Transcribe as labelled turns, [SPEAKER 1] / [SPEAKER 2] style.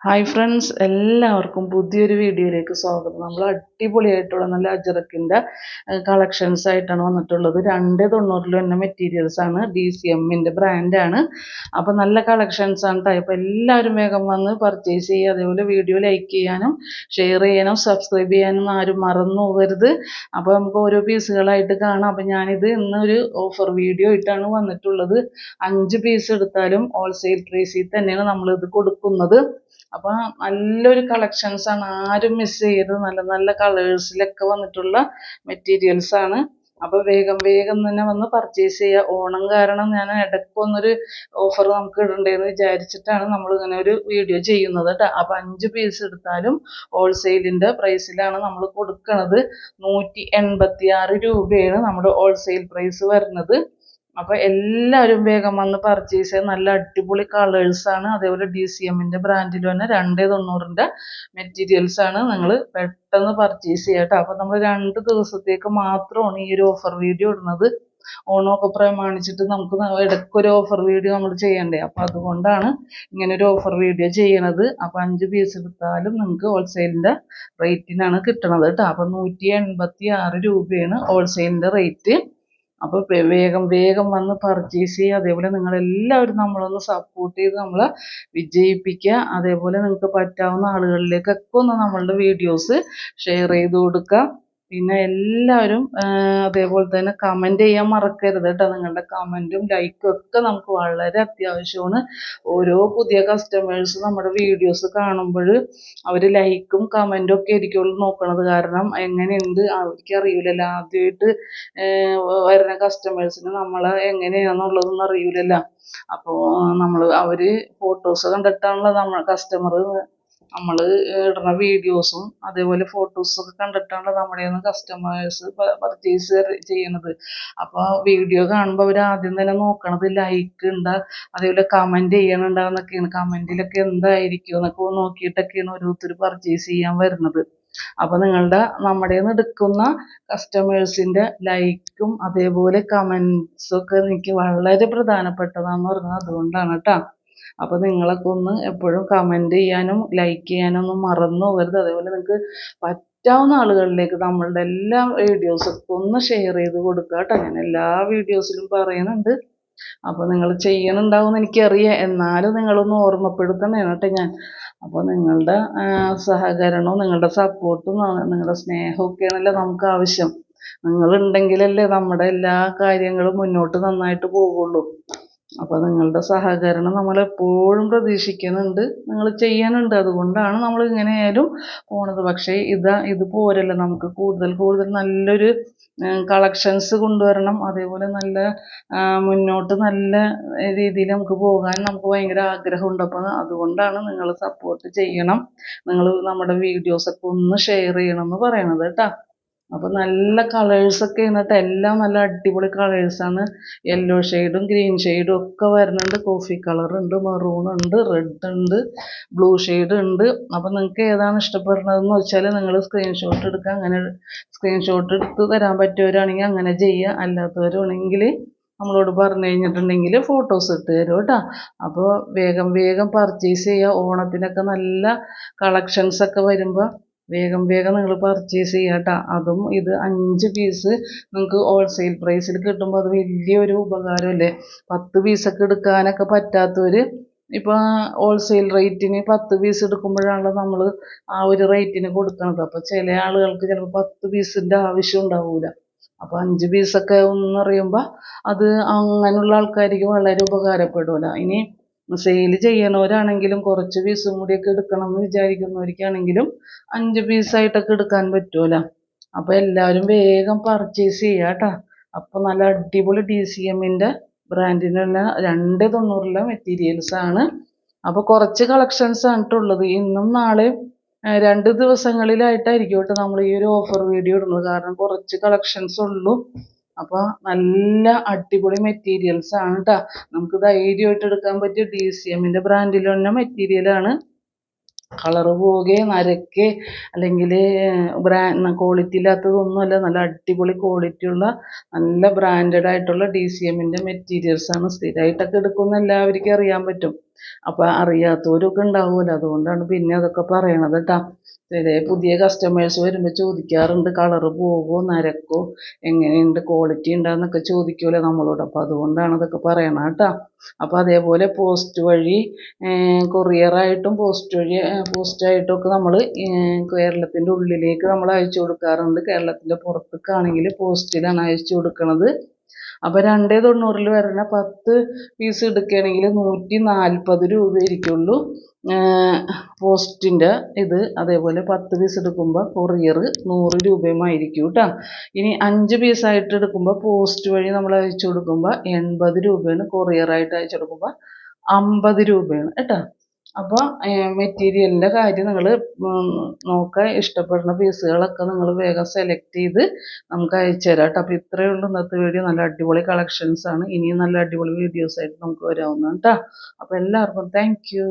[SPEAKER 1] Hi friends, എല്ലാവർക്കും പുതിയൊരു വീഡിയോയിലേക്ക് സ്വാഗതം. നമ്മൾ അടിപൊളിയായിട്ടുള്ള നല്ല അജറക്കിൻ്റെ കളക്ഷൻസ് ആയിട്ടാണ് വന്നിട്ടുള്ളത്. 2.90 തന്നെ മെറ്റീരിയൽസ് ആണ്. DCMൻ്റെ ബ്രാൻഡാണ്. അപ്പോൾ നല്ല കളക്ഷൻസ് ആണ് കേട്ടോ. അപ്പോൾ എല്ലാവരും വേഗം വന്ന് പർച്ചേസ് ചെയ്യുക. അതേപോലെ വീഡിയോ ലൈക്ക് ചെയ്യാനും ഷെയർ ചെയ്യാനും സബ്സ്ക്രൈബ് ചെയ്യാനും ആരും മറന്നു പോകരുത്. അപ്പോൾ നമുക്ക് ഓരോ പീസുകളായിട്ട് കാണാം. അപ്പോൾ ഞാനിത് ഇന്നൊരു ഓഫർ വീഡിയോ ആയിട്ടാണ് വന്നിട്ടുള്ളത്. 5 പീസ് എടുത്താലും ഹോൾസെയിൽ പ്രൈസിൽ തന്നെയാണ് നമ്മളിത് കൊടുക്കുന്നത്. അപ്പോൾ നല്ലൊരു കളക്ഷൻസ് ആണ്, ആരും മിസ് ചെയ്യരുത്. നല്ല നല്ല കളേഴ്സിലൊക്കെ വന്നിട്ടുള്ള മെറ്റീരിയൽസ് ആണ്. അപ്പോൾ വേഗം വേഗം തന്നെ വന്ന് പർച്ചേസ് ചെയ്യുക. ഓണം കാരണം ഞാൻ ഇടയ്ക്കൊന്നൊരു ഓഫർ നമുക്ക് ഇടണ്ടേന്ന് വിചാരിച്ചിട്ടാണ് നമ്മൾ ഇങ്ങനെ ഒരു വീഡിയോ ചെയ്യുന്നത് കേട്ടോ. അപ്പോൾ 5 പീസ് എടുത്താലും ഹോൾസെയിലിൻ്റെ പ്രൈസിലാണ് നമ്മൾ കൊടുക്കുന്നത്. 186 രൂപയാണ് നമ്മുടെ ഹോൾസെയിൽ പ്രൈസ് വരുന്നത്. അപ്പോൾ എല്ലാവരും വേഗം വന്ന് പർച്ചേസ് ചെയ്യാൻ. നല്ല അടിപൊളി കളേഴ്സാണ്. അതേപോലെ DCMൻ്റെ ബ്രാൻഡിൽ തന്നെ 2.90 മെറ്റീരിയൽസ് ആണ്. നിങ്ങൾ പെട്ടെന്ന് പർച്ചേസ് ചെയ്യുക കേട്ടോ. അപ്പോൾ നമ്മൾ 2 ദിവസത്തേക്ക് മാത്രമാണ് ഈ ഒരു ഓഫർ വീഡിയോ ഇടുന്നത്. ഓണമൊക്കെ പ്രമാണിച്ചിട്ട് നമുക്ക് ഇടയ്ക്കൊരു ഓഫർ വീഡിയോ നമ്മൾ ചെയ്യണ്ടേ. അപ്പോൾ അതുകൊണ്ടാണ് ഇങ്ങനെ ഒരു ഓഫർ വീഡിയോ ചെയ്യണത്. അപ്പോൾ 5 പീസ് എടുത്താലും നിങ്ങൾക്ക് ഹോൾസെയിലിൻ്റെ റേറ്റിനാണ് കിട്ടണത് കേട്ടോ. അപ്പോൾ 186 രൂപയാണ് ഹോൾസെയിലിൻ്റെ റേറ്റ്. അപ്പോൾ വേഗം വേഗം വന്ന് പർച്ചേസ് ചെയ്യുക. അതേപോലെ നിങ്ങളെല്ലാവരും നമ്മളൊന്ന് സപ്പോർട്ട് ചെയ്ത് നമ്മളെ വിജയിപ്പിക്കുക. അതേപോലെ നിങ്ങൾക്ക് പറ്റാവുന്ന ആളുകളിലേക്കൊക്കെ ഒന്ന് നമ്മളുടെ വീഡിയോസ് ഷെയർ ചെയ്ത് കൊടുക്കുക. പിന്നെ എല്ലാവരും അതേപോലെ തന്നെ കമൻറ്റ് ചെയ്യാൻ മറക്കരുത് കേട്ടോ. നിങ്ങളുടെ കമൻറ്റും ലൈക്കും ഒക്കെ നമുക്ക് വളരെ അത്യാവശ്യമാണ്. ഓരോ പുതിയ കസ്റ്റമേഴ്സ് നമ്മുടെ വീഡിയോസ് കാണുമ്പോൾ അവർ ലൈക്കും കമൻറ്റും ഒക്കെ ആയിരിക്കുമല്ലോ നോക്കണത്. കാരണം എങ്ങനെയുണ്ട് അവർക്ക് അറിയില്ലല്ലോ. ആദ്യമായിട്ട് വരുന്ന കസ്റ്റമേഴ്സിന് നമ്മളെ എങ്ങനെയാണെന്നുള്ളതൊന്നും അറിയില്ലല്ലോ. അപ്പോൾ അവർ ഫോട്ടോസ് കണ്ടിട്ടാണല്ലോ കസ്റ്റമർ നമ്മൾ ഇടുന്ന വീഡിയോസും അതേപോലെ ഫോട്ടോസൊക്കെ കണ്ടിട്ടാണല്ലോ നമ്മുടെ നിന്ന് കസ്റ്റമേഴ്സ് പർച്ചേസ് ചെയ്യണത്. അപ്പോൾ വീഡിയോ കാണുമ്പോൾ അവർ ആദ്യം തന്നെ നോക്കണത് ലൈക്ക് ഉണ്ടോ, അതേപോലെ കമൻറ്റ് ചെയ്യണുണ്ടോയെന്നൊക്കെയാണ്. കമൻറ്റിലൊക്കെ എന്തായിരിക്കും എന്നൊക്കെ നോക്കിയിട്ടൊക്കെയാണ് ഓരോരുത്തർ പർച്ചേസ് ചെയ്യാൻ വരുന്നത്. അപ്പോൾ നമ്മുടെ നിന്ന് എടുക്കുന്ന കസ്റ്റമേഴ്സിൻ്റെ ലൈക്കും അതേപോലെ കമൻസും ഒക്കെ എനിക്ക് വളരെ പ്രധാനപ്പെട്ടതാണെന്ന് പറഞ്ഞത് അതുകൊണ്ടാണ് കേട്ടോ. അപ്പോൾ നിങ്ങളൊക്കെ ഒന്ന് എപ്പോഴും കമൻറ്റ് ചെയ്യാനും ലൈക്ക് ചെയ്യാനും ഒന്നും മറന്നു പോകരുത്. അതേപോലെ നിങ്ങൾക്ക് പറ്റാവുന്ന ആളുകളിലേക്ക് നമ്മളുടെ എല്ലാ വീഡിയോസൊക്കെ ഒന്ന് ഷെയർ ചെയ്ത് കൊടുക്കുക കേട്ടോ. ഞാൻ എല്ലാ വീഡിയോസിലും പറയുന്നുണ്ട്. അപ്പോൾ നിങ്ങൾ ചെയ്യണുണ്ടാവുമെന്ന് എനിക്കറിയാം. എന്നാലും നിങ്ങളൊന്ന് ഓർമ്മപ്പെടുത്തണേണ് കേട്ടോ ഞാൻ. അപ്പോൾ നിങ്ങളുടെ സഹകരണവും നിങ്ങളുടെ സപ്പോർട്ടും നിങ്ങളുടെ സ്നേഹമൊക്കെയാണല്ലോ നമുക്ക് ആവശ്യം. നിങ്ങളുണ്ടെങ്കിലല്ലേ നമ്മുടെ എല്ലാ കാര്യങ്ങളും മുന്നോട്ട് നന്നായിട്ട് പോകുള്ളൂ. അപ്പോൾ നിങ്ങളുടെ സഹകരണം നമ്മളെപ്പോഴും പ്രതീക്ഷിക്കുന്നുണ്ട്. നിങ്ങൾ ചെയ്യാനുണ്ട്. അതുകൊണ്ടാണ് നമ്മൾ ഇങ്ങനെയായാലും പോണത്. പക്ഷേ ഇത് പോരല്ലോ. നമുക്ക് കൂടുതൽ നല്ലൊരു കളക്ഷൻസ് കൊണ്ടുവരണം. അതേപോലെ നല്ല മുന്നോട്ട് നല്ല രീതിയിൽ നമുക്ക് പോകാൻ നമുക്ക് ഭയങ്കര ആഗ്രഹമുണ്ട്. അപ്പോൾ അതുകൊണ്ടാണ് നിങ്ങൾ സപ്പോർട്ട് ചെയ്യണം. നിങ്ങൾ നമ്മുടെ വീഡിയോസൊക്കെ ഒന്ന് ഷെയർ ചെയ്യണം എന്ന് പറയണത് കേട്ടോ. അപ്പോൾ നല്ല കളേഴ്സൊക്കെയാണ് കേട്ടോ. എല്ലാം നല്ല അടിപൊളി കളേഴ്സാണ്. യെല്ലോ ഷെയ്ഡും ഗ്രീൻ ഷെയ്ഡും ഒക്കെ വരുന്നുണ്ട്. കോഫി കളറുണ്ട്, മെറൂൺ ഉണ്ട്, റെഡ് ഉണ്ട്, ബ്ലൂ ഷെയ്ഡ് ഉണ്ട്. അപ്പോൾ നിങ്ങൾക്ക് ഏതാണ് ഇഷ്ടപ്പെടുന്നതെന്ന് വെച്ചാൽ നിങ്ങൾ സ്ക്രീൻഷോട്ട് എടുക്കുക. അങ്ങനെ സ്ക്രീൻഷോട്ട് എടുത്ത് തരാൻ പറ്റുന്നവരാണെങ്കിൽ അങ്ങനെ ചെയ്യുക. അല്ലാത്തവരാണെങ്കിൽ നമ്മളോട് പറഞ്ഞു കഴിഞ്ഞിട്ടുണ്ടെങ്കിൽ ഫോട്ടോസ് ഇട്ട് തരും കേട്ടോ. അപ്പോൾ വേഗം വേഗം പർച്ചേസ് ചെയ്യുക. ഓണത്തിനൊക്കെ നല്ല കളക്ഷൻസൊക്കെ വരുമ്പോൾ വേഗം നിങ്ങൾ പർച്ചേസ് ചെയ്യുക കേട്ടോ. അതും ഇത് 5 പീസ് നിങ്ങൾക്ക് ഹോൾസെയിൽ പ്രൈസിൽ കിട്ടുമ്പോൾ അത് വലിയൊരു ഉപകാരമല്ലേ. 10 പീസൊക്കെ എടുക്കാനൊക്കെ പറ്റാത്തവർ ഇപ്പോൾ ഹോൾസെയിൽ റേറ്റിന് 10 പീസ് എടുക്കുമ്പോഴാണല്ലോ നമ്മൾ ആ ഒരു റേറ്റിന് കൊടുക്കുന്നത്. അപ്പോൾ ചില ആളുകൾക്ക് ചിലപ്പോൾ 10 പീസിൻ്റെ ആവശ്യം ഉണ്ടാവില്ല. അപ്പോൾ 5 പീസൊക്കെ എന്ന് പറയുമ്പോൾ അത് അങ്ങനെയുള്ള ആൾക്കാർക്ക് വളരെ ഉപകാരപ്പെടുമല്ലോ. ഇനി സെയിൽ ചെയ്യണവരാണെങ്കിലും കുറച്ച് പീസും കൂടിയൊക്കെ എടുക്കണം എന്ന് വിചാരിക്കുന്നവർക്കാണെങ്കിലും 5 പീസായിട്ടൊക്കെ എടുക്കാൻ പറ്റുമല്ലോ. അപ്പോൾ എല്ലാവരും വേഗം പർച്ചേസ് ചെയ്യുക കേട്ടോ. അപ്പോൾ നല്ല അടിപൊളി DCMൻ്റെ ബ്രാൻഡിനുള്ള 2.90 മെറ്റീരിയൽസാണ്. അപ്പോൾ കുറച്ച് കളക്ഷൻസ് ആണ് ഉള്ളത്. ഇന്നും നാളെയും 2 ദിവസങ്ങളിലായിട്ടായിരിക്കും കേട്ടോ നമ്മൾ ഈ ഒരു ഓഫർ വീഡിയോ ഇടുന്നത്. കാരണം കുറച്ച് കളക്ഷൻസ് ഉള്ളൂ. അപ്പോൾ നല്ല അടിപൊളി മെറ്റീരിയൽസ് ആണ് കേട്ടോ. നമുക്ക് ധൈര്യമായിട്ട് എടുക്കാൻ പറ്റിയ DCMൻ്റെ ബ്രാൻഡിൽ തന്നെ മെറ്റീരിയലാണ്. കളറ് പോവുകയോ നരയ്ക്ക് അല്ലെങ്കിൽ ക്വാളിറ്റി ഇല്ലാത്തതൊന്നുമല്ല. നല്ല അടിപൊളി ക്വാളിറ്റിയുള്ള നല്ല ബ്രാൻഡഡ് ആയിട്ടുള്ള DCMൻ്റെ മെറ്റീരിയൽസാണ്. സ്ഥിരമായിട്ടൊക്കെ എടുക്കുന്ന എല്ലാവർക്കും അറിയാൻ പറ്റും. അപ്പോൾ അറിയാത്തവരൊക്കെ ഉണ്ടാവുമല്ലോ, അതുകൊണ്ടാണ് പിന്നെ അതൊക്കെ പറയണത് കേട്ടോ. പുതിയ കസ്റ്റമേഴ്സ് വരുമ്പോൾ ചോദിക്കാറുണ്ട് കളറ് പോകുമോ നരക്കോ എങ്ങനെയുണ്ട് ക്വാളിറ്റി ഉണ്ടെന്നൊക്കെ ചോദിക്കുമല്ലോ നമ്മളോട്. അപ്പോൾ അതുകൊണ്ടാണ് അതൊക്കെ പറയണത് കേട്ടോ. അപ്പോൾ അതേപോലെ പോസ്റ്റ് വഴി കൊറിയറായിട്ടും പോസ്റ്റായിട്ടും ഒക്കെ നമ്മൾ കേരളത്തിൻ്റെ ഉള്ളിലേക്ക് നമ്മൾ അയച്ചു കൊടുക്കാറുണ്ട്. കേരളത്തിൻ്റെ പുറത്തേക്കാണെങ്കിൽ പോസ്റ്റിലാണ് അയച്ചു കൊടുക്കുന്നത്. അപ്പോൾ 2.90 വരുന്ന 10 പീസ് എടുക്കുകയാണെങ്കിൽ 140 രൂപയായിരിക്കുള്ളൂ പോസ്റ്റിൻ്റെ ഇത്. അതേപോലെ 10 പീസ് എടുക്കുമ്പോൾ കൊറിയർ 100 രൂപയുമായിരിക്കും കേട്ടോ. ഇനി 5 പീസായിട്ട് എടുക്കുമ്പോൾ പോസ്റ്റ് വഴി നമ്മൾ അയച്ചു കൊടുക്കുമ്പോൾ 80 രൂപയാണ്, കൊറിയറായിട്ട് അയച്ചു കൊടുക്കുമ്പോൾ 50 രൂപയാണ് കേട്ടോ. അപ്പോൾ മെറ്റീരിയലിൻ്റെ കാര്യം നിങ്ങൾ നോക്കുക. ഇഷ്ടപ്പെടുന്ന പീസുകളൊക്കെ നിങ്ങൾ വേഗം സെലക്ട് ചെയ്ത് നമുക്ക് അയച്ചു തരാം കേട്ടോ. അപ്പോൾ ഇത്രയേ ഉള്ളൂ ഇന്നത്തെ വീഡിയോ. നല്ല അടിപൊളി കളക്ഷൻസാണ്. ഇനിയും നല്ല അടിപൊളി വീഡിയോസായിട്ട് നമുക്ക് വരാവുന്നതാണ് കേട്ടോ. അപ്പോൾ എല്ലാവർക്കും താങ്ക് യു.